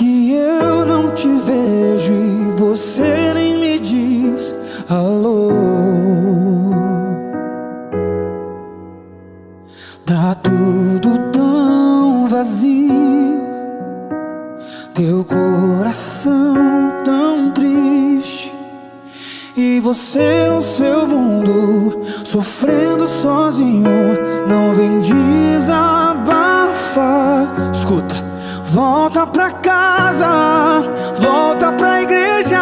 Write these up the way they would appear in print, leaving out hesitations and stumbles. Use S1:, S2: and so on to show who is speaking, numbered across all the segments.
S1: que eu não te vejo e você nem me diz alô. Tá tudo tão vazio, teu coração tão triste, e você no seu mundo, sofrendo sozinho, não vem desabafar. Escuta, volta pra casa, volta pra igreja,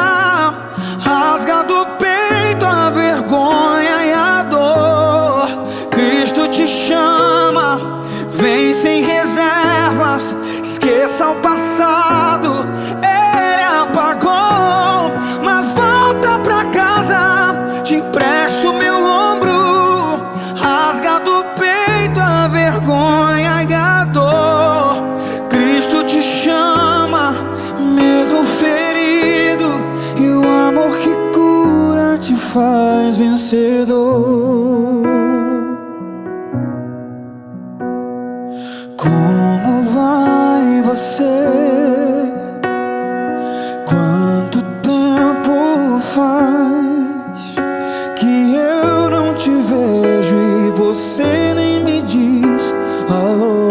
S1: rasga do peito a vergonha e a dor. Cristo te chama, vem sem reservas, esqueça o passado, ele apagou. Mas volta pra casa, te empresto meu ombro, rasga do peito a vergonha e a dor. Cristo te chama, mesmo ferido, e o amor que cura te faz vencedor. Como vai você? Quanto tempo faz que eu não te vejo e você nem me diz alô?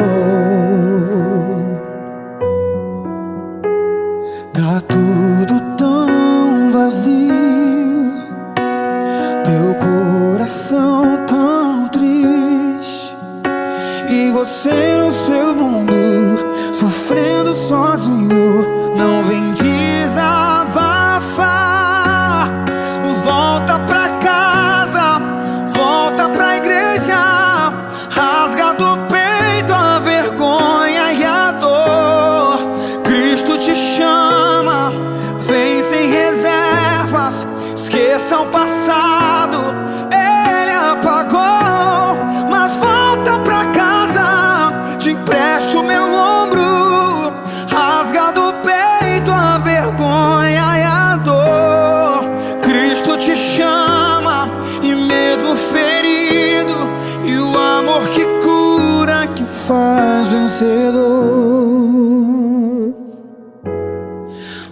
S1: Tá tudo tão vazio, teu coração tão triste, e você no seu mundo, sofrendo sozinho, não vem desabafar. Volta pra casa, volta pra igreja, rasga do peito a vergonha e a dor. Cristo te chama, vem sem reservas, esqueça o passado, ele apagou. Mas volta pra casa, te empresto meu ombro, rasga do peito a vergonha e a dor. Cristo te chama, e mesmo ferido, e o amor que cura, que faz vencedor.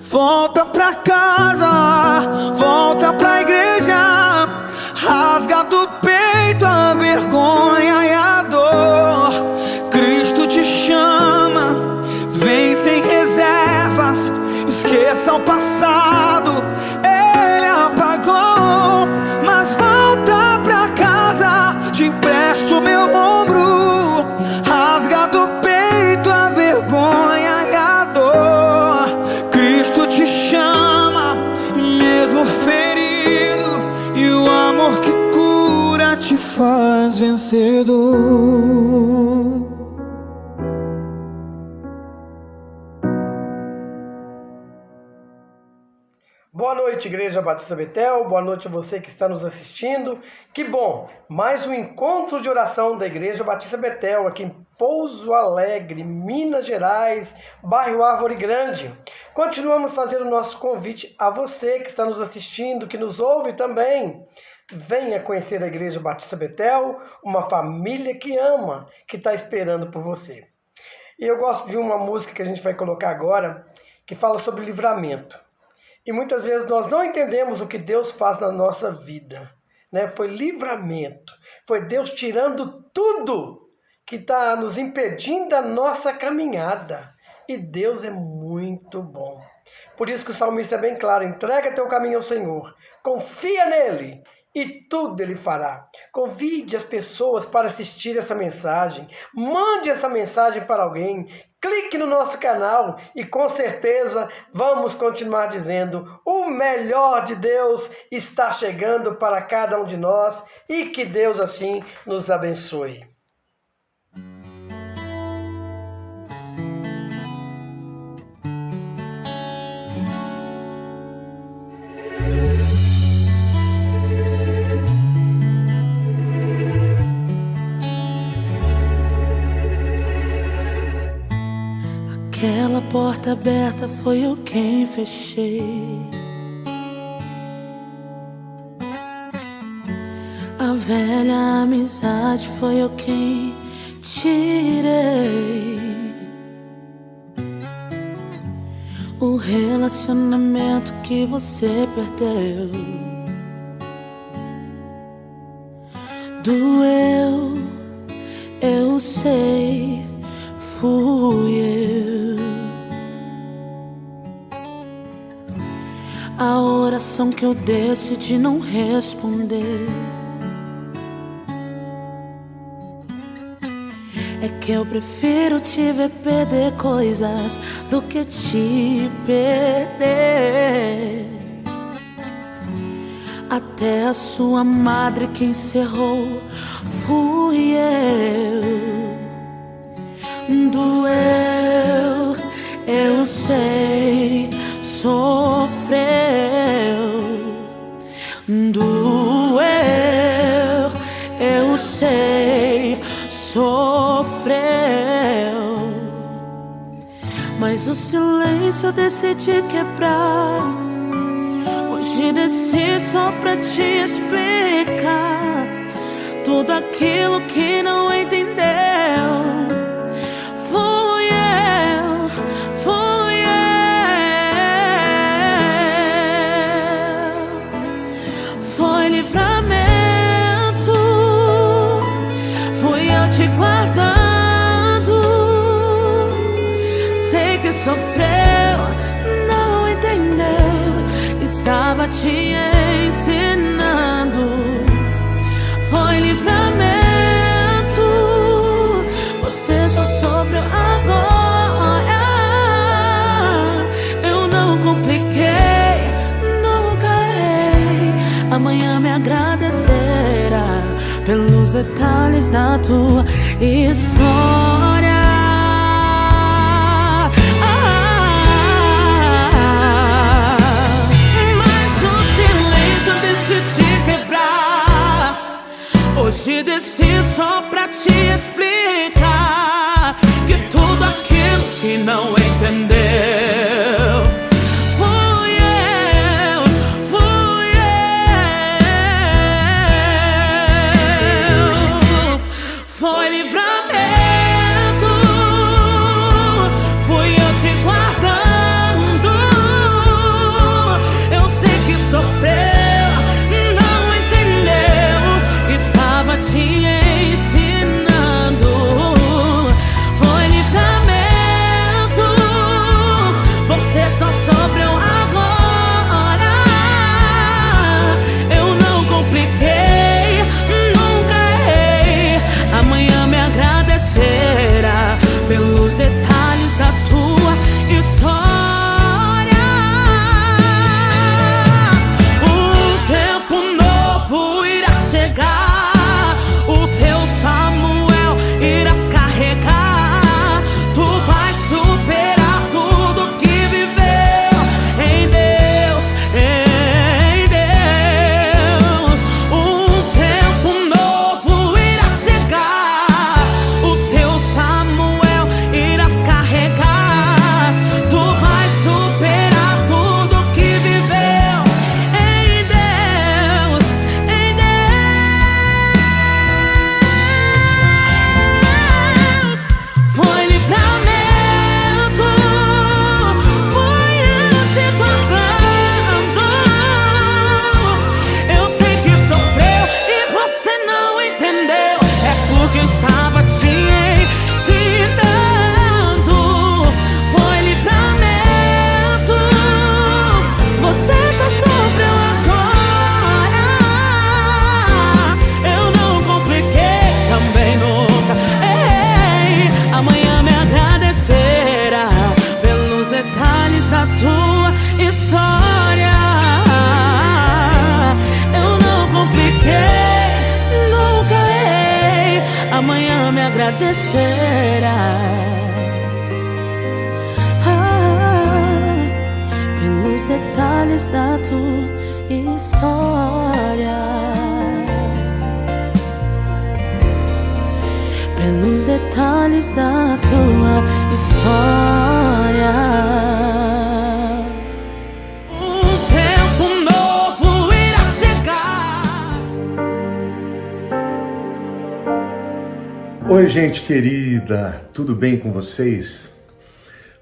S1: Volta pra casa, volta pra igreja, rasga do peito a vergonha e a dor. Cristo te chama, vem sem reservas, esqueça o passado, ele apagou. Mas volta pra casa, te empresto meu ombro, rasga do peito a vergonha e a dor. Cristo te chama, mesmo ferido, e o amor que cura te faz vencedor.
S2: Boa noite, Igreja Batista Betel, boa noite a você que está nos assistindo. Que bom, mais um encontro de oração da Igreja Batista Betel aqui em Pouso Alegre, Minas Gerais, bairro Árvore Grande. Continuamos fazendo o nosso convite a você que está nos assistindo, que nos ouve também. Venha conhecer a Igreja Batista Betel, uma família que ama, que está esperando por você. E eu gosto de uma música que a gente vai colocar agora, que fala sobre livramento. E muitas vezes nós não entendemos o que Deus faz na nossa vida, né? Foi livramento, foi Deus tirando tudo que está nos impedindo da nossa caminhada. E Deus é muito bom. Por isso que o salmista é bem claro: entrega teu caminho ao Senhor, confia nele e tudo ele fará. Convide as pessoas para assistir essa mensagem, mande essa mensagem para alguém, clique no nosso canal e com certeza vamos continuar dizendo: o melhor de Deus está chegando para cada um de nós, e que Deus assim nos abençoe.
S3: Aquela porta aberta foi eu quem fechei. A velha amizade foi eu quem tirei. o relacionamento que você perdeu. Doeu, eu sei, fui eu. A oração que eu decidi não responder é que eu prefiro te ver perder coisas do que te perder. Até a sua madre que encerrou fui eu. Doeu, eu sei, sofreu. Doeu, eu sei, sofreu. Mas o silêncio eu decidi quebrar. Hoje desci só pra te explicar tudo aquilo que não entendeu. Fui eu, fui eu. Foi livramento, fui eu te guardando. Sei que sofreu, não entendeu, estava te ensinando. Foi livramento, você só sofreu agora. Eu não compliquei, nunca errei. Amanhã me agradecerá pelos detalhes da tua história. Hoje desci só pra te explicar que tudo aquilo que não entendeu. Fui eu, fui eu. Foi livramento, fui eu te guardando. Eu sei que sofreu, te ensinando. Foi livramento, você só sofreu agora. Eu não compliquei, nunca errei. Amanhã me agradecerá pelos detalhes da tua história. O tempo novo irá chegar. Amanhã me agradecerá pelos detalhes da tua história. Pelos detalhes da tua história. Um tempo novo irá chegar.
S4: Oi, gente querida, tudo bem com vocês?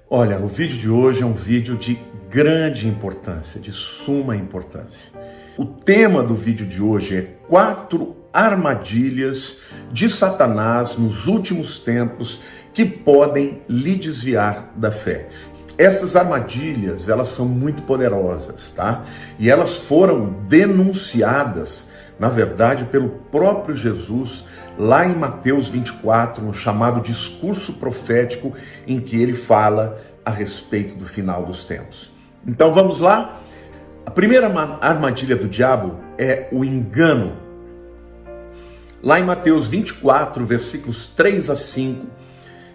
S4: Olha, o vídeo de hoje é um vídeo de grande importância, de suma importância. O tema do vídeo de hoje é 4 armadilhas de Satanás nos últimos tempos que podem lhe desviar da fé. Essas armadilhas, elas são muito poderosas, tá? E elas foram denunciadas, na verdade, pelo próprio Jesus, lá em Mateus 24, no chamado discurso profético, em que ele fala a respeito do final dos tempos. Então vamos lá? A primeira armadilha do diabo é o engano. Lá em Mateus 24, versículos 3 a 5,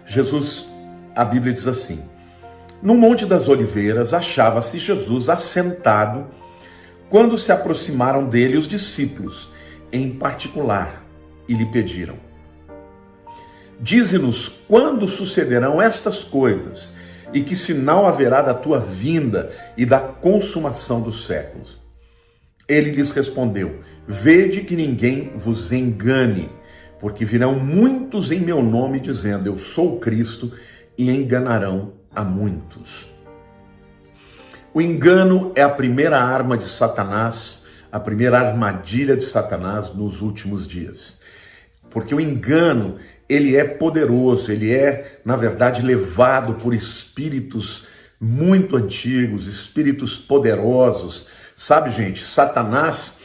S4: Jesus, a Bíblia diz assim: No Monte das Oliveiras achava-se Jesus assentado quando se aproximaram dele os discípulos, em particular, e lhe pediram: Dize-nos quando sucederão estas coisas, e que sinal haverá da tua vinda e da consumação dos séculos. Ele lhes respondeu: Vede que ninguém vos engane, porque virão muitos em meu nome dizendo: Eu sou o Cristo, e enganarão a muitos. O engano é a primeira arma de Satanás, a primeira armadilha de Satanás nos últimos dias. Porque o engano, ele é poderoso, ele é, na verdade, levado por espíritos muito antigos, espíritos poderosos. Sabe, gente, Satanás,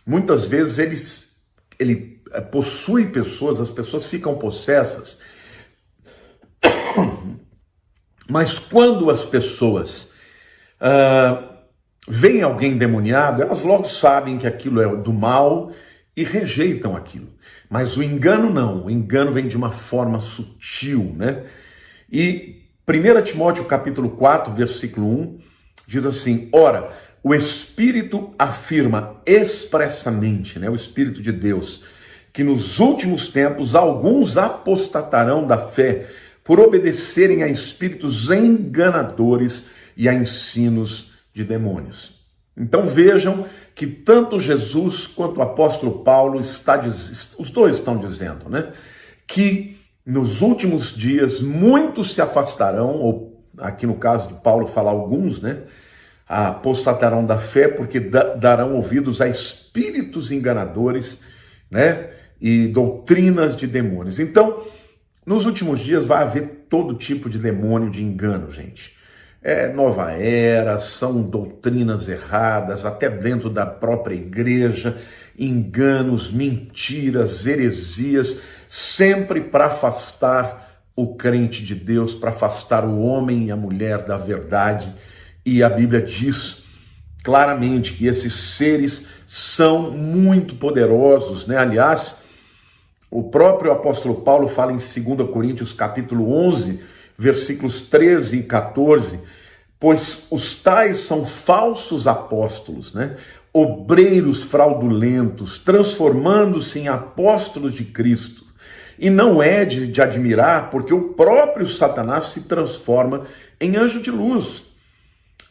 S4: muitas vezes, ele possui pessoas, as pessoas ficam possessas. Mas quando as pessoas veem alguém endemoniado, elas logo sabem que aquilo é do mal e rejeitam aquilo. Mas o engano não, o engano vem de uma forma sutil, né? E 1 Timóteo capítulo 4, versículo 1, diz assim: Ora, o Espírito afirma expressamente, né, o Espírito de Deus, que nos últimos tempos alguns apostatarão da fé por obedecerem a espíritos enganadores e a ensinos de demônios. Então vejam que tanto Jesus quanto o apóstolo Paulo, os dois estão dizendo, né, que nos últimos dias muitos se afastarão, ou aqui no caso de Paulo fala alguns, né, apostatarão da fé porque darão ouvidos a espíritos enganadores, né, e doutrinas de demônios. Então, nos últimos dias vai haver todo tipo de demônio de engano, gente. É nova era, são doutrinas erradas, até dentro da própria igreja, enganos, mentiras, heresias, sempre para afastar o crente de Deus, para afastar o homem e a mulher da verdade. E a Bíblia diz claramente que esses seres são muito poderosos, né? Aliás, o próprio apóstolo Paulo fala em 2 Coríntios capítulo 11, versículos 13 e 14, pois os tais são falsos apóstolos, né? Obreiros fraudulentos, transformando-se em apóstolos de Cristo. E não é de admirar, porque o próprio Satanás se transforma em anjo de luz.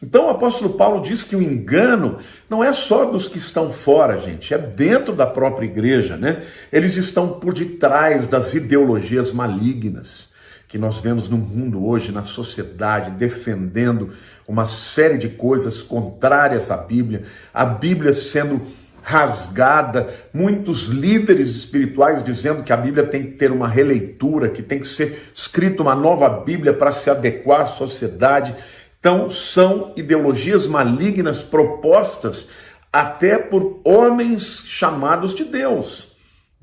S4: Então o apóstolo Paulo diz que o engano não é só dos que estão fora, gente, é dentro da própria igreja, né? Eles estão por detrás das ideologias malignas que nós vemos no mundo hoje, na sociedade, defendendo uma série de coisas contrárias à Bíblia, a Bíblia sendo rasgada, muitos líderes espirituais dizendo que a Bíblia tem que ter uma releitura, que tem que ser escrita uma nova Bíblia para se adequar à sociedade. Então, são ideologias malignas propostas até por homens chamados de Deus,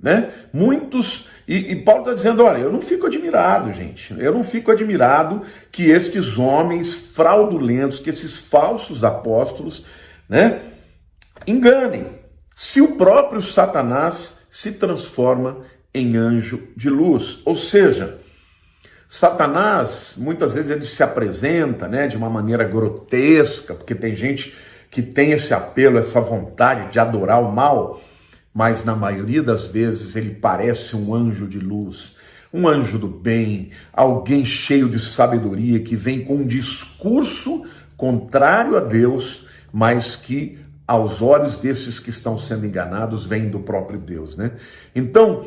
S4: né? Muitos, e Paulo está dizendo, olha, eu não fico admirado, gente, eu não fico admirado que estes homens fraudulentos, que esses falsos apóstolos, né, enganem, se o próprio Satanás se transforma em anjo de luz. Ou seja, Satanás, muitas vezes ele se apresenta, né, de uma maneira grotesca, porque tem gente que tem esse apelo, essa vontade de adorar o mal, mas na maioria das vezes ele parece um anjo de luz, um anjo do bem, alguém cheio de sabedoria, que vem com um discurso contrário a Deus, mas que aos olhos desses que estão sendo enganados vem do próprio Deus, né? Então,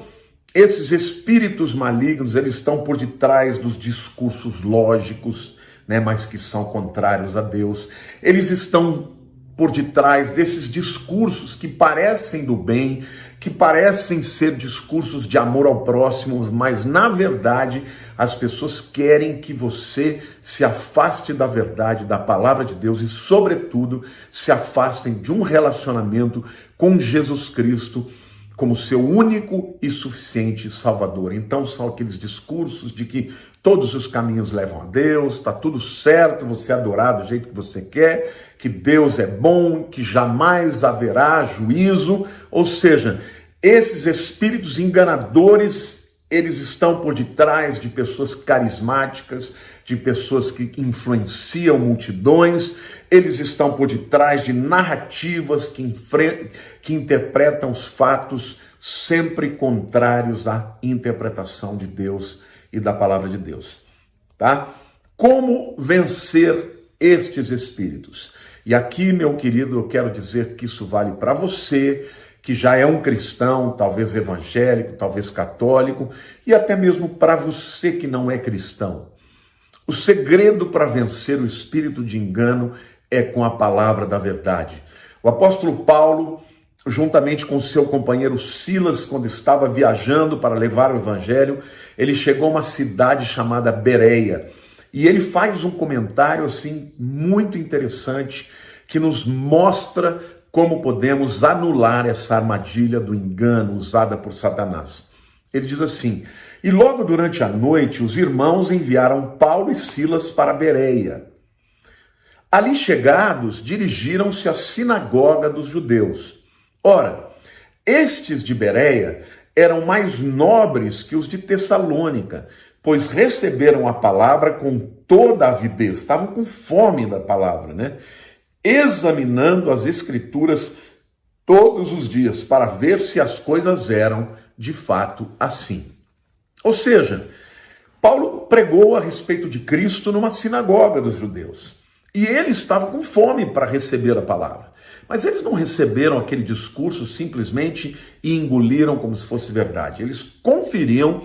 S4: esses espíritos malignos, eles estão por detrás dos discursos lógicos, né, mas que são contrários a Deus. Eles estão por detrás desses discursos que parecem do bem, que parecem ser discursos de amor ao próximo, mas na verdade as pessoas querem que você se afaste da verdade, da palavra de Deus e, sobretudo, se afastem de um relacionamento com Jesus Cristo como seu único e suficiente Salvador. Então são aqueles discursos de que todos os caminhos levam a Deus, está tudo certo, você adorar do jeito que você quer, que Deus é bom, que jamais haverá juízo. Ou seja, esses espíritos enganadores, eles estão por detrás de pessoas carismáticas, de pessoas que influenciam multidões, eles estão por detrás de narrativas que interpretam os fatos sempre contrários à interpretação de Deus e da palavra de Deus, tá? Como vencer estes espíritos? E aqui, meu querido, eu quero dizer que isso vale para você, que já é um cristão, talvez evangélico, talvez católico, e até mesmo para você que não é cristão. O segredo para vencer o espírito de engano é com a palavra da verdade. O apóstolo Paulo, juntamente com seu companheiro Silas, quando estava viajando para levar o evangelho, ele chegou a uma cidade chamada Bereia. E ele faz um comentário assim muito interessante que nos mostra como podemos anular essa armadilha do engano usada por Satanás. Ele diz assim: e logo durante a noite os irmãos enviaram Paulo e Silas para Bereia. Ali chegados, dirigiram-se à sinagoga dos judeus. Ora, estes de Bereia eram mais nobres que os de Tessalônica, pois receberam a palavra com toda a avidez, estavam com fome da palavra, né? Examinando as escrituras todos os dias para ver se as coisas eram de fato assim. Ou seja, Paulo pregou a respeito de Cristo numa sinagoga dos judeus. E eles estavam com fome para receber a palavra. Mas eles não receberam aquele discurso simplesmente e engoliram como se fosse verdade. Eles conferiam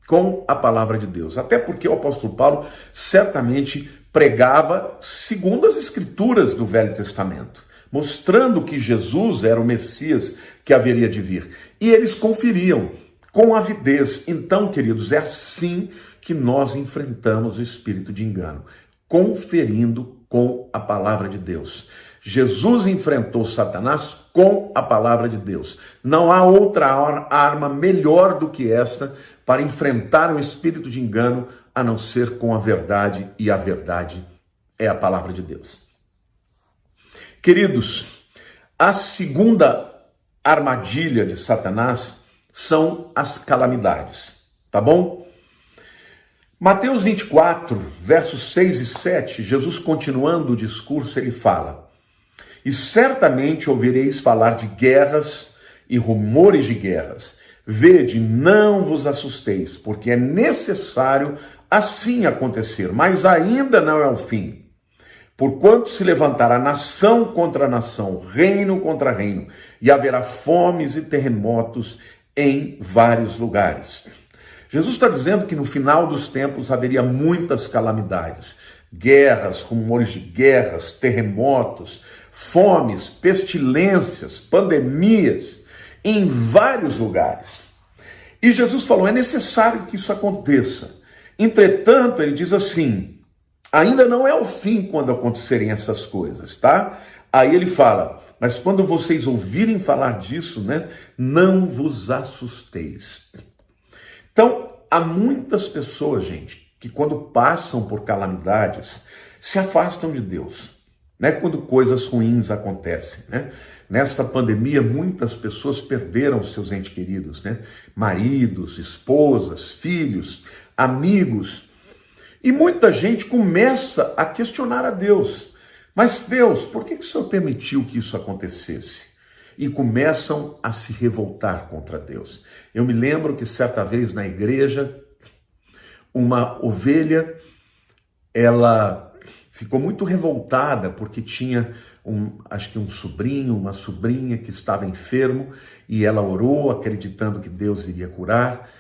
S4: com a palavra de Deus. Até porque o apóstolo Paulo certamente pregava segundo as escrituras do Velho Testamento, mostrando que Jesus era o Messias que haveria de vir. E eles conferiam com avidez. Então, queridos, é assim que nós enfrentamos o espírito de engano, conferindo com a palavra de Deus. Jesus enfrentou Satanás com a palavra de Deus. Não há outra arma melhor do que esta para enfrentar o espírito de engano, a não ser com a verdade, e a verdade é a palavra de Deus. Queridos, a segunda armadilha de Satanás são as calamidades, tá bom? Mateus 24, versos 6 e 7, Jesus, continuando o discurso, ele fala: e certamente ouvireis falar de guerras e rumores de guerras. Vede, não vos assusteis, porque é necessário assim acontecer, mas ainda não é o fim. Porquanto se levantará nação contra nação, reino contra reino, e haverá fomes e terremotos em vários lugares. Jesus está dizendo que no final dos tempos haveria muitas calamidades, guerras, rumores de guerras, terremotos, fomes, pestilências, pandemias, em vários lugares. E Jesus falou, é necessário que isso aconteça. Entretanto, ele diz assim, ainda não é o fim quando acontecerem essas coisas, tá? Aí ele fala, mas quando vocês ouvirem falar disso, né, não vos assusteis. Então, há muitas pessoas, gente, que quando passam por calamidades, se afastam de Deus, né? Quando coisas ruins acontecem, né? Nesta pandemia, muitas pessoas perderam seus entes queridos, né? Maridos, esposas, filhos, amigos. E muita gente começa a questionar a Deus. Mas Deus, por que o Senhor permitiu que isso acontecesse? E começam a se revoltar contra Deus. Eu me lembro que certa vez na igreja, uma ovelha, ela ficou muito revoltada porque tinha acho que um sobrinho, uma sobrinha que estava enfermo, e ela orou acreditando que Deus iria curar,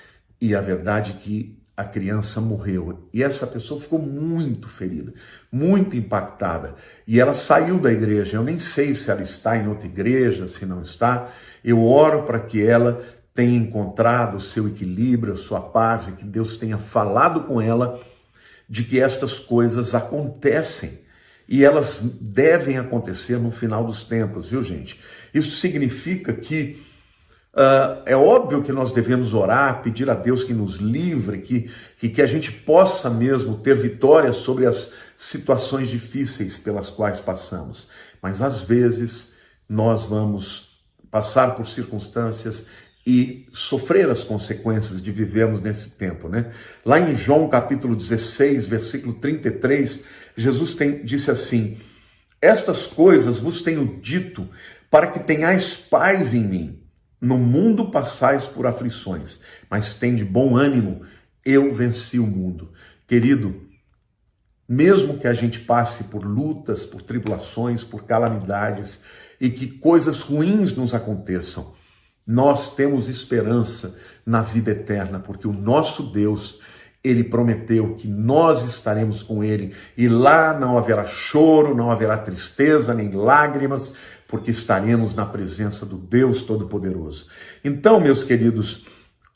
S4: e a verdade é que a criança morreu. E essa pessoa ficou muito ferida, muito impactada. E ela saiu da igreja. Eu nem sei se ela está em outra igreja, se não está. Eu oro para que ela tenha encontrado o seu equilíbrio, a sua paz, e que Deus tenha falado com ela de que estas coisas acontecem. E elas devem acontecer no final dos tempos, viu, gente? Isso significa que é óbvio que nós devemos orar, pedir a Deus que nos livre, que a gente possa mesmo ter vitória sobre as situações difíceis pelas quais passamos. Mas às vezes nós vamos passar por circunstâncias e sofrer as consequências de vivermos nesse tempo, né? Lá em João capítulo 16, versículo 33, Jesus disse assim: estas coisas vos tenho dito para que tenhais paz em mim. No mundo passais por aflições, mas tende bom ânimo, eu venci o mundo. Querido, mesmo que a gente passe por lutas, por tribulações, por calamidades e que coisas ruins nos aconteçam, nós temos esperança na vida eterna, porque o nosso Deus, Ele prometeu que nós estaremos com Ele e lá não haverá choro, não haverá tristeza, nem lágrimas, porque estaremos na presença do Deus Todo-Poderoso. Então, meus queridos,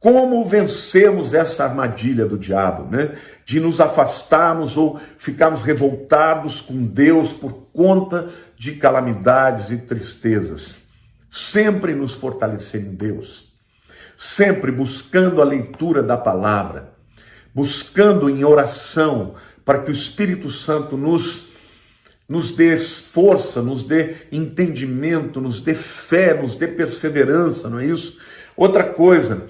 S4: como vencemos essa armadilha do diabo, né? De nos afastarmos ou ficarmos revoltados com Deus por conta de calamidades e tristezas. Sempre nos fortalecer em Deus, sempre buscando a leitura da palavra, buscando em oração para que o Espírito Santo nos dê força, nos dê entendimento, nos dê fé, nos dê perseverança, não é isso? Outra coisa,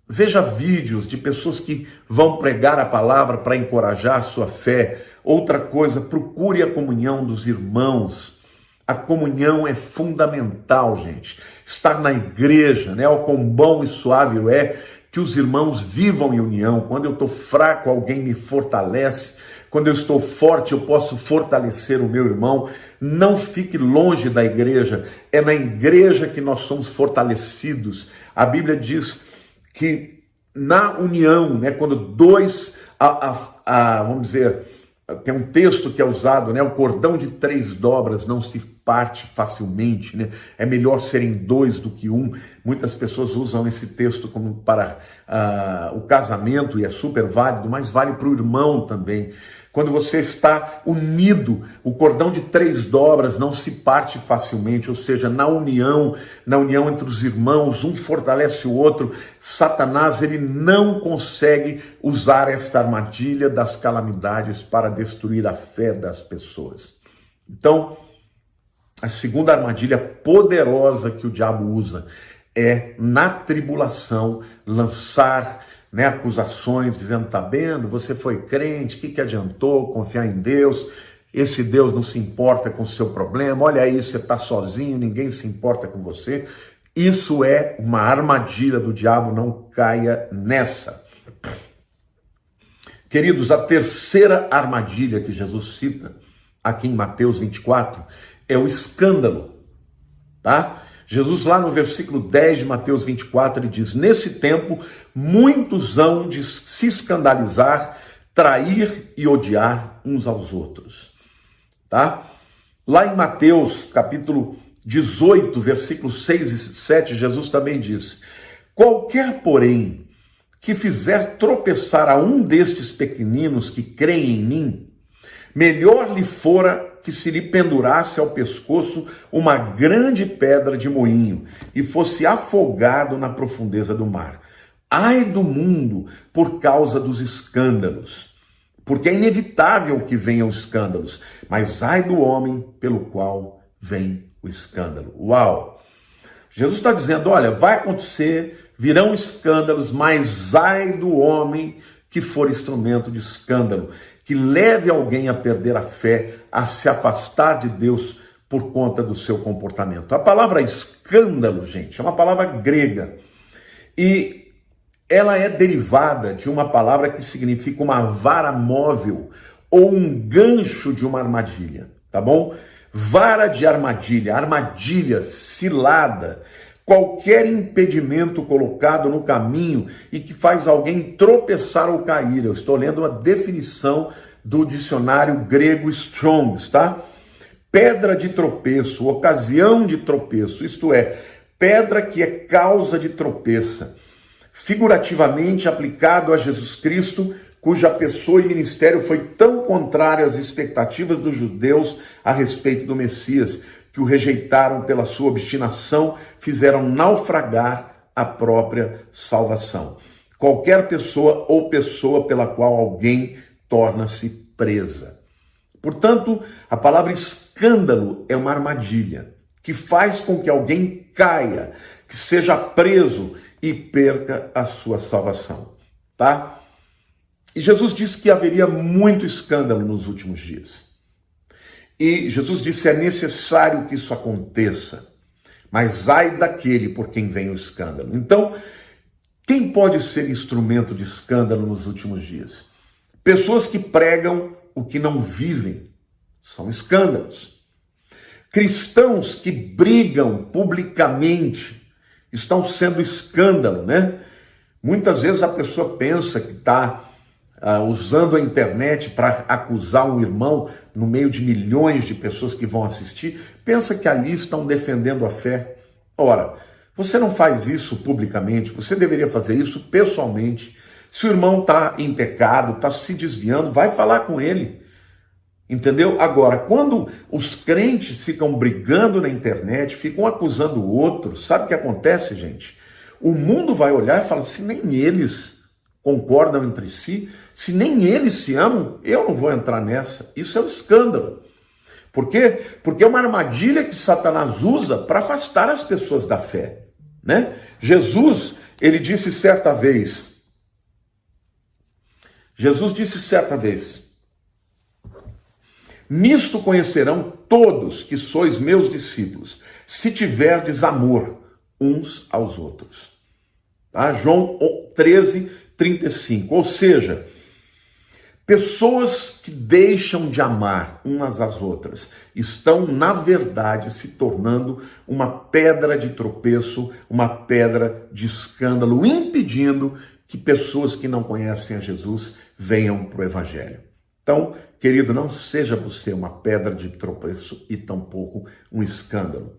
S4: veja vídeos de pessoas que vão pregar a palavra para encorajar a sua fé. Outra coisa, procure a comunhão dos irmãos. A comunhão é fundamental, gente. Estar na igreja, né? O quão bom e suave é que os irmãos vivam em união. Quando eu estou fraco, alguém me fortalece. Quando eu estou forte, eu posso fortalecer o meu irmão. Não fique longe da igreja. É na igreja que nós somos fortalecidos. A Bíblia diz que na união, né, quando dois, vamos dizer, tem um texto que é usado, né, o cordão de 3 dobras não se parte facilmente, né? É melhor serem 2 do que 1. Muitas pessoas usam esse texto como para o casamento e é super válido, mas vale para o irmão também. Quando você está unido, o cordão de 3 dobras não se parte facilmente, ou seja, na união entre os irmãos, um fortalece o outro. Satanás, ele não consegue usar esta armadilha das calamidades para destruir a fé das pessoas. Então, a segunda armadilha poderosa que o diabo usa é, na tribulação, lançar, né, acusações, dizendo: tá vendo, você foi crente, o que adiantou confiar em Deus? Esse Deus não se importa com o seu problema, olha aí, você está sozinho, ninguém se importa com você. Isso é uma armadilha do diabo, não caia nessa. Queridos, a terceira armadilha que Jesus cita aqui em Mateus 24 é o escândalo, tá? Jesus lá no versículo 10 de Mateus 24, ele diz: nesse tempo, muitos hão de se escandalizar, trair e odiar uns aos outros. Tá? Lá em Mateus capítulo 18, versículos 6 e 7, Jesus também diz: qualquer, porém, que fizer tropeçar a um destes pequeninos que creem em mim, melhor lhe fora que se lhe pendurasse ao pescoço uma grande pedra de moinho e fosse afogado na profundeza do mar. Ai do mundo por causa dos escândalos, porque é inevitável que venham escândalos, mas ai do homem pelo qual vem o escândalo. Uau! Jesus está dizendo, olha, vai acontecer, virão escândalos, mas ai do homem que for instrumento de escândalo, que leve alguém a perder a fé, a se afastar de Deus por conta do seu comportamento. A palavra escândalo, gente, é uma palavra grega e ela é derivada de uma palavra que significa uma vara móvel ou um gancho de uma armadilha, tá bom? Vara de armadilha, armadilha, cilada, qualquer impedimento colocado no caminho e que faz alguém tropeçar ou cair. Eu estou lendo uma definição do dicionário grego Strong's, tá? Pedra de tropeço, ocasião de tropeço, isto é, pedra que é causa de tropeça. Figurativamente aplicado a Jesus Cristo, cuja pessoa e ministério foi tão contrário às expectativas dos judeus a respeito do Messias, que o rejeitaram pela sua obstinação, fizeram naufragar a própria salvação. Qualquer pessoa ou pessoa pela qual alguém torna-se presa. Portanto, a palavra escândalo é uma armadilha que faz com que alguém caia, que seja preso e perca a sua salvação, tá? E Jesus disse que haveria muito escândalo nos últimos dias. E Jesus disse: é necessário que isso aconteça, mas ai daquele por quem vem o escândalo. Então, quem pode ser instrumento de escândalo nos últimos dias? Pessoas que pregam o que não vivem, são escândalos. Cristãos que brigam publicamente estão sendo escândalo, né? Muitas vezes a pessoa pensa que está usando a internet para acusar um irmão no meio de milhões de pessoas que vão assistir, pensa que ali estão defendendo a fé. Ora, você não faz isso publicamente, você deveria fazer isso pessoalmente. Se o irmão está em pecado, está se desviando, vai falar com ele. Entendeu? Agora, quando os crentes ficam brigando na internet, ficam acusando o outro, sabe o que acontece, gente? O mundo vai olhar e falar: se nem eles concordam entre si, se nem eles se amam, eu não vou entrar nessa. Isso é um escândalo. Por quê? Porque é uma armadilha que Satanás usa para afastar as pessoas da fé, né? Jesus, ele disse certa vez, nisto conhecerão todos que sois meus discípulos, se tiverdes amor uns aos outros. Tá? João 13:35. Ou seja, pessoas que deixam de amar umas às outras estão, na verdade, se tornando uma pedra de tropeço, uma pedra de escândalo, impedindo que pessoas que não conhecem a Jesus venham para o Evangelho. Então, querido, não seja você uma pedra de tropeço e tampouco um escândalo.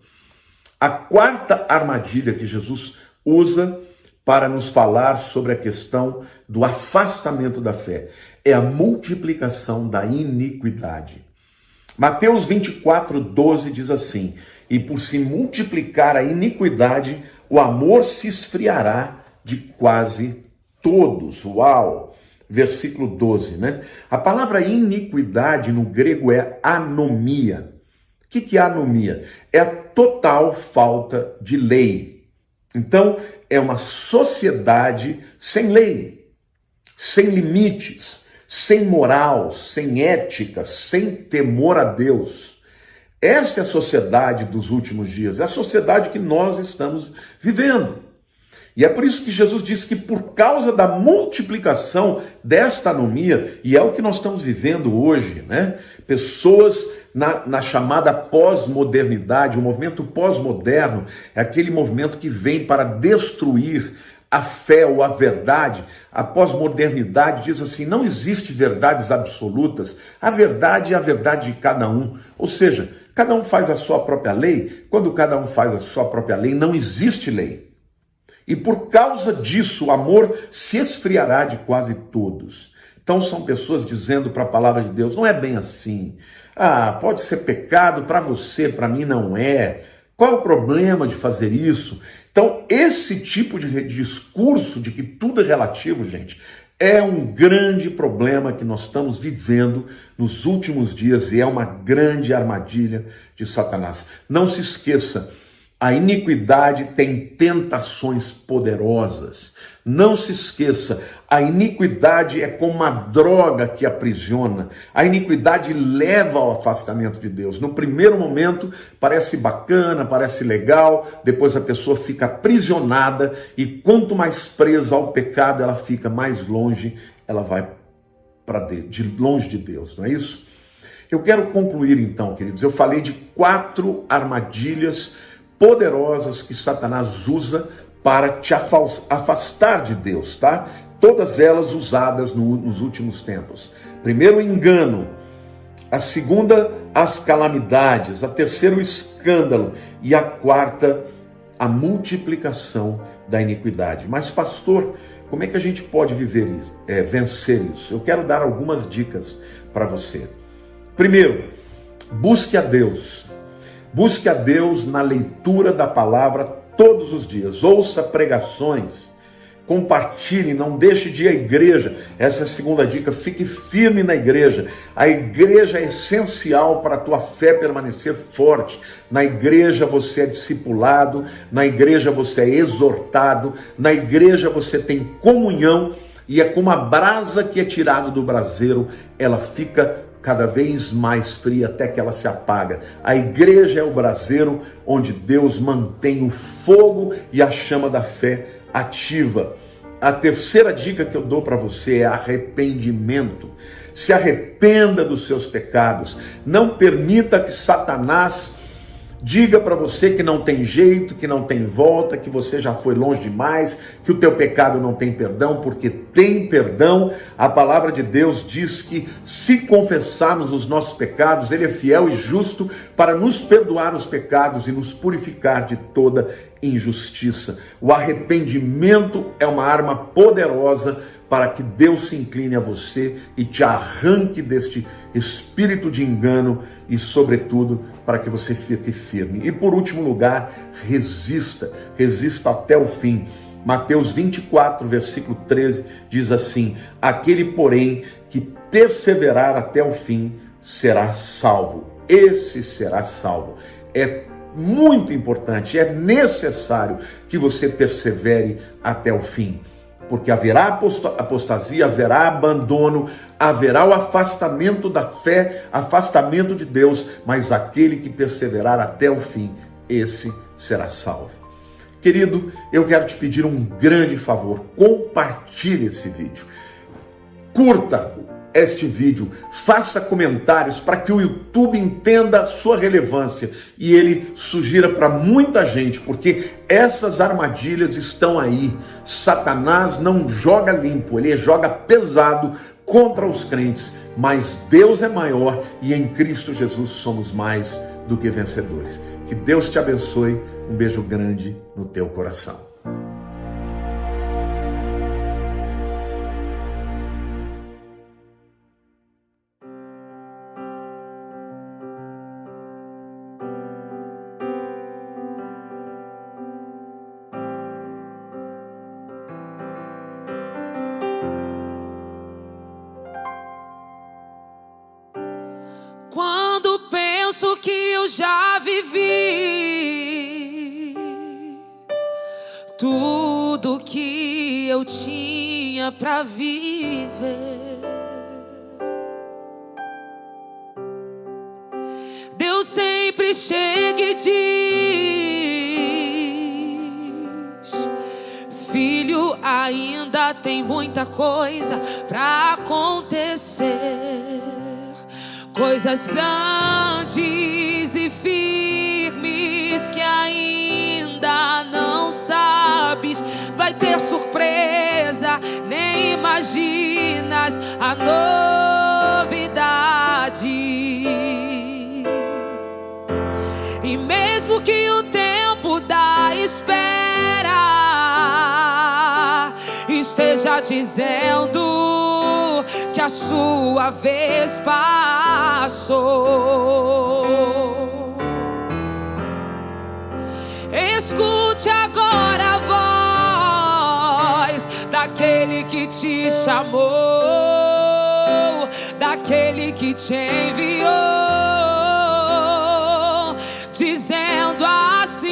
S4: A quarta armadilha que Jesus usa para nos falar sobre a questão do afastamento da fé é a multiplicação da iniquidade. Mateus 24:12 diz assim: e por se multiplicar a iniquidade, o amor se esfriará de quase todos. Uau! Versículo 12, né? A palavra iniquidade no grego é anomia. O que é anomia? É a total falta de lei. Então, é uma sociedade sem lei, sem limites, sem moral, sem ética, sem temor a Deus. Esta é a sociedade dos últimos dias, é a sociedade que nós estamos vivendo. E é por isso que Jesus disse que por causa da multiplicação desta anomia, e é o que nós estamos vivendo hoje, né? Pessoas na chamada pós-modernidade, o movimento pós-moderno é aquele movimento que vem para destruir a fé ou a verdade. A pós-modernidade diz assim: não existe verdades absolutas, a verdade é a verdade de cada um. Ou seja, cada um faz a sua própria lei. Quando cada um faz a sua própria lei, não existe lei. E por causa disso, o amor se esfriará de quase todos. Então são pessoas dizendo para a palavra de Deus: não é bem assim. Pode ser pecado para você, para mim não é. Qual é o problema de fazer isso? Então esse tipo de discurso de que tudo é relativo, gente, é um grande problema que nós estamos vivendo nos últimos dias e é uma grande armadilha de Satanás. Não se esqueça, a iniquidade tem tentações poderosas. Não se esqueça, a iniquidade é como uma droga que aprisiona. A iniquidade leva ao afastamento de Deus. No primeiro momento parece bacana, parece legal, depois a pessoa fica aprisionada e quanto mais presa ao pecado ela fica, mais longe ela vai longe de Deus, não é isso? Eu quero concluir então, queridos. Eu falei de 4 armadilhas poderosas que Satanás usa para te afastar de Deus, tá? Todas elas usadas nos últimos tempos. Primeiro, o engano. A segunda, as calamidades. A terceira, o escândalo. E a quarta, a multiplicação da iniquidade. Mas, pastor, como é que a gente pode vencer isso? Eu quero dar algumas dicas para você. Primeiro, busque a Deus. Busque a Deus na leitura da palavra todos os dias. Ouça pregações. Compartilhe, não deixe de ir à igreja. Essa é a segunda dica, fique firme na igreja. A igreja é essencial para a tua fé permanecer forte. Na igreja você é discipulado, na igreja você é exortado, na igreja você tem comunhão, e é como a brasa que é tirada do braseiro, ela fica cada vez mais fria até que ela se apaga. A igreja é o braseiro onde Deus mantém o fogo e a chama da fé ativa. A terceira dica que eu dou para você é arrependimento. Se arrependa dos seus pecados. Não permita que Satanás diga para você que não tem jeito, que não tem volta, que você já foi longe demais, que o teu pecado não tem perdão, porque tem perdão. A palavra de Deus diz que se confessarmos os nossos pecados, Ele é fiel e justo para nos perdoar os pecados e nos purificar de toda injustiça. O arrependimento é uma arma poderosa para que Deus se incline a você e te arranque deste espírito de engano e, sobretudo, para que você fique firme. E por último lugar, resista até o fim. Mateus 24, versículo 13, diz assim: aquele, porém, que perseverar até o fim, será salvo. Esse será salvo. É muito importante, é necessário que você persevere até o fim. Porque haverá apostasia, haverá abandono, haverá o afastamento da fé, afastamento de Deus, mas aquele que perseverar até o fim, esse será salvo. Querido, eu quero te pedir um grande favor: compartilhe esse vídeo, curta este vídeo, faça comentários para que o YouTube entenda a sua relevância e ele sugira para muita gente, porque essas armadilhas estão aí. Satanás não joga limpo, ele joga pesado contra os crentes, mas Deus é maior e em Cristo Jesus somos mais do que vencedores. Que Deus te abençoe, um beijo grande no teu coração.
S3: Quando penso que eu já vivi tudo que eu tinha pra viver, Deus sempre chega e diz: filho, ainda tem muita coisa pra acontecer. Coisas grandes e firmes que ainda não sabes. Vai ter surpresa, nem imaginas a novidade. E mesmo que o tempo da espera esteja dizendo que a sua vez passou, escute agora a voz daquele que te chamou, daquele que te enviou, dizendo assim: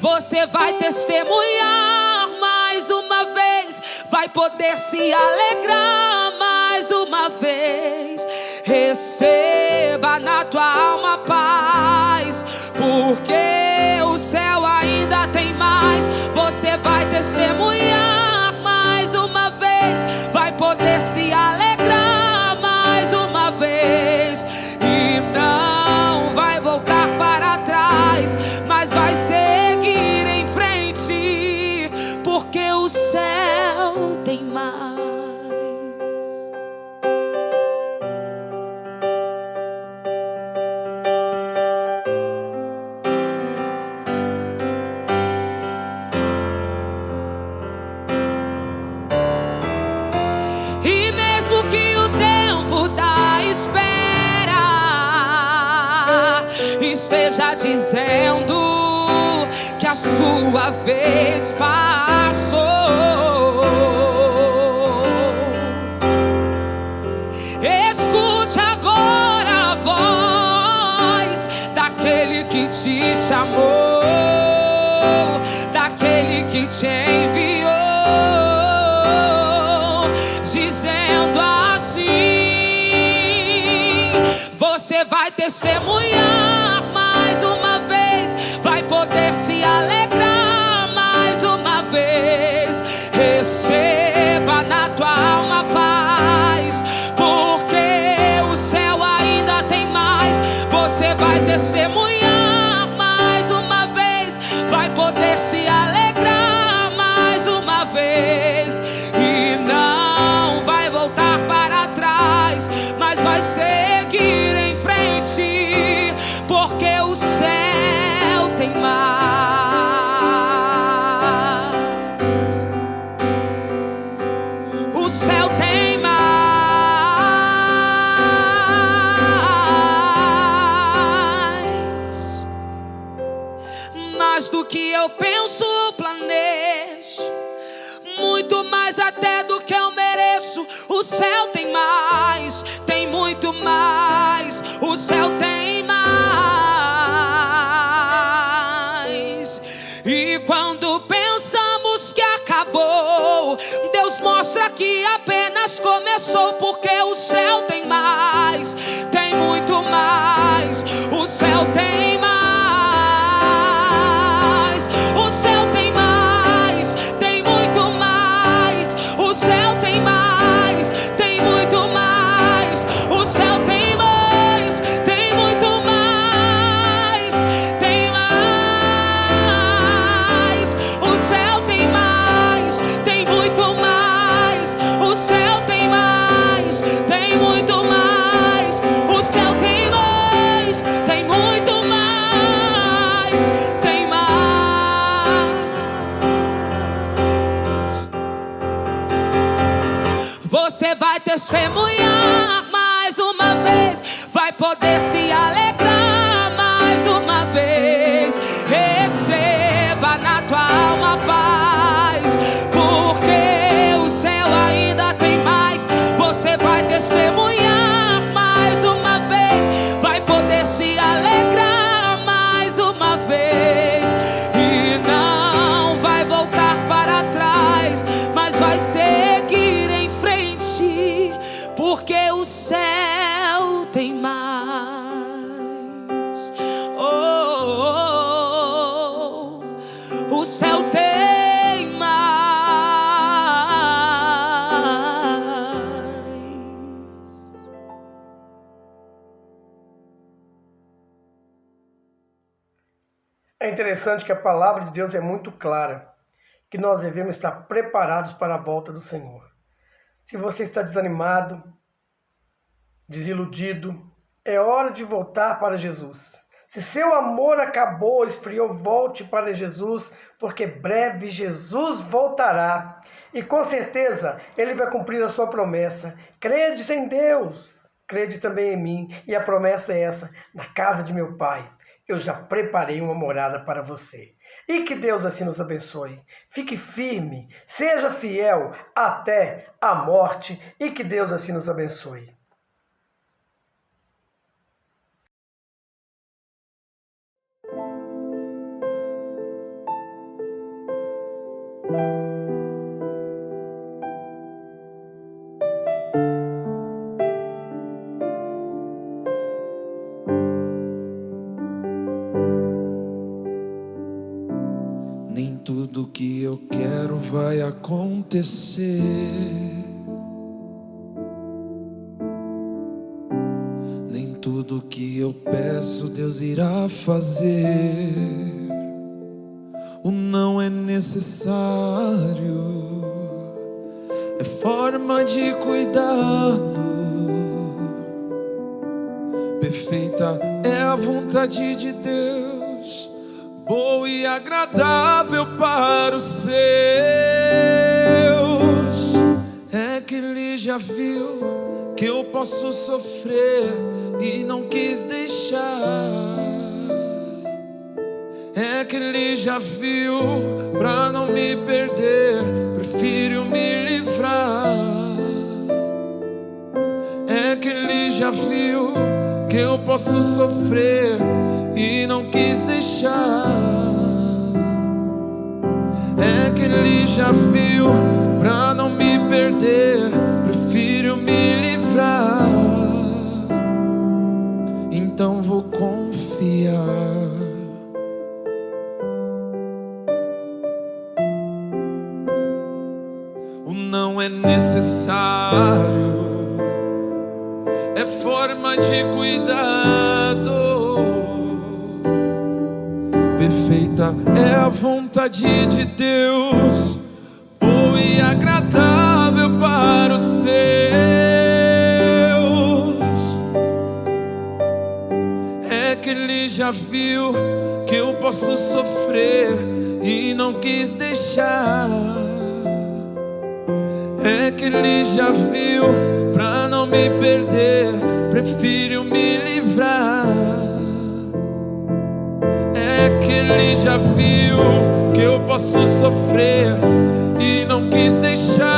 S3: você vai testemunhar mais uma vez, vai poder se alegrar mais uma vez. Receba na tua alma paz, porque o céu ainda tem mais. Você vai testemunhar mais uma vez, vai poder se alegrar mais uma vez, e não vai voltar para trás. esteja dizendo que a sua vez passou. Escute agora a voz daquele que te chamou, daquele que te enviou, dizendo assim: você vai testemunhar mais uma vez, vai poder se alegrar mais uma vez. Receba na tua alma paz, porque o céu ainda tem mais. Você vai testemunhar mais uma vez, vai poder se alegrar mais uma vez, e não vai voltar para trás, mas vai seguir em frente, porque o céu tem mais. O céu tem mais do que eu penso, planejo, muito mais até do que eu mereço. O céu tem mais, tem muito mais. O céu tem mais. E quando pensamos que acabou, Deus mostra que apenas começou, porque o céu tem mais, tem muito mais. O céu tem mais. Você vai testemunhar mais uma vez, vai poder se alegrar mais uma vez. Receba na tua alma paz, porque o céu ainda tem mais. Você vai testemunhar mais uma vez, vai poder se alegrar mais uma vez, e não vai voltar para trás, mas vai seguir em frente, porque o céu tem mais. Oh, o céu tem mais.
S2: É interessante que a palavra de Deus é muito clara, que nós devemos estar preparados para a volta do Senhor. Se você está desanimado, desiludido, é hora de voltar para Jesus. Se seu amor acabou, esfriou, volte para Jesus, porque breve Jesus voltará. E com certeza Ele vai cumprir a sua promessa. Credes em Deus, crede também em mim. E a promessa é essa: na casa de meu Pai eu já preparei uma morada para você. E que Deus assim nos abençoe. Fique firme, seja fiel até a morte, e que Deus assim nos abençoe.
S1: Nem tudo que eu quero vai acontecer. Nem tudo que eu peço Deus irá fazer. O não é necessário, é forma de cuidado. Perfeita é a vontade de Deus, boa e agradável para os seus. É que Ele já viu que eu posso sofrer e não quis deixar. que ele já viu, pra não me perder, prefiro me livrar. É que ele já viu que eu posso sofrer e não quis deixar. É que ele já viu, pra não me perder, prefiro me livrar. Então vou confiar. O não é necessário, é forma de cuidado. Perfeita é a vontade de Deus, boa e agradável para os seus. É que ele já viu que eu posso sofrer e não quis deixar. É que ele já viu, pra não me perder, prefiro me livrar. É que ele já viu que eu posso sofrer e não quis deixar.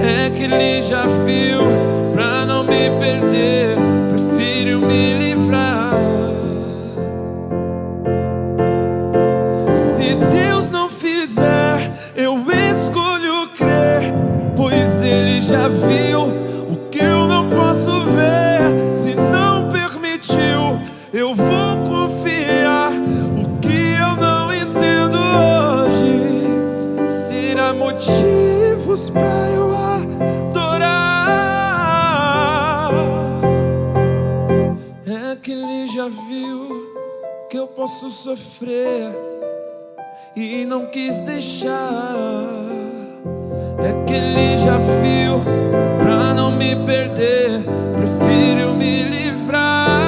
S1: É que ele já viu, pra não me perder, prefiro me livrar. Se Deus não fizer, eu escolho crer, pois ele já viu o que eu não posso ver. Se não permitiu, eu vou confiar. O que eu não entendo hoje será motivos pra eu adorar. É que ele já viu que eu posso sofrer e não quis deixar. É que ele já viu, pra não me perder, prefiro me livrar.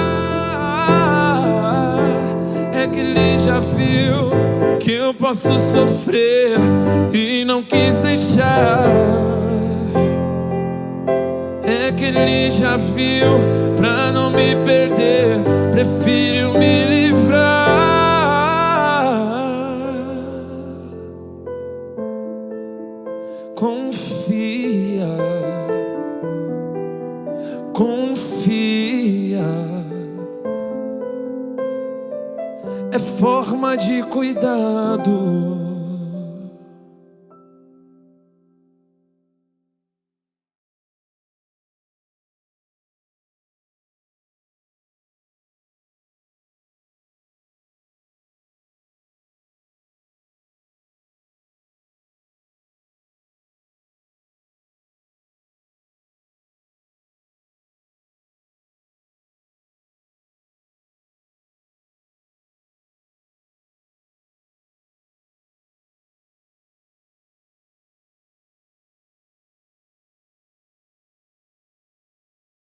S1: É que ele já viu que eu posso sofrer e não quis deixar. É que ele já viu, pra não me perder, prefiro me livrar. Confia, confia, é forma de cuidado.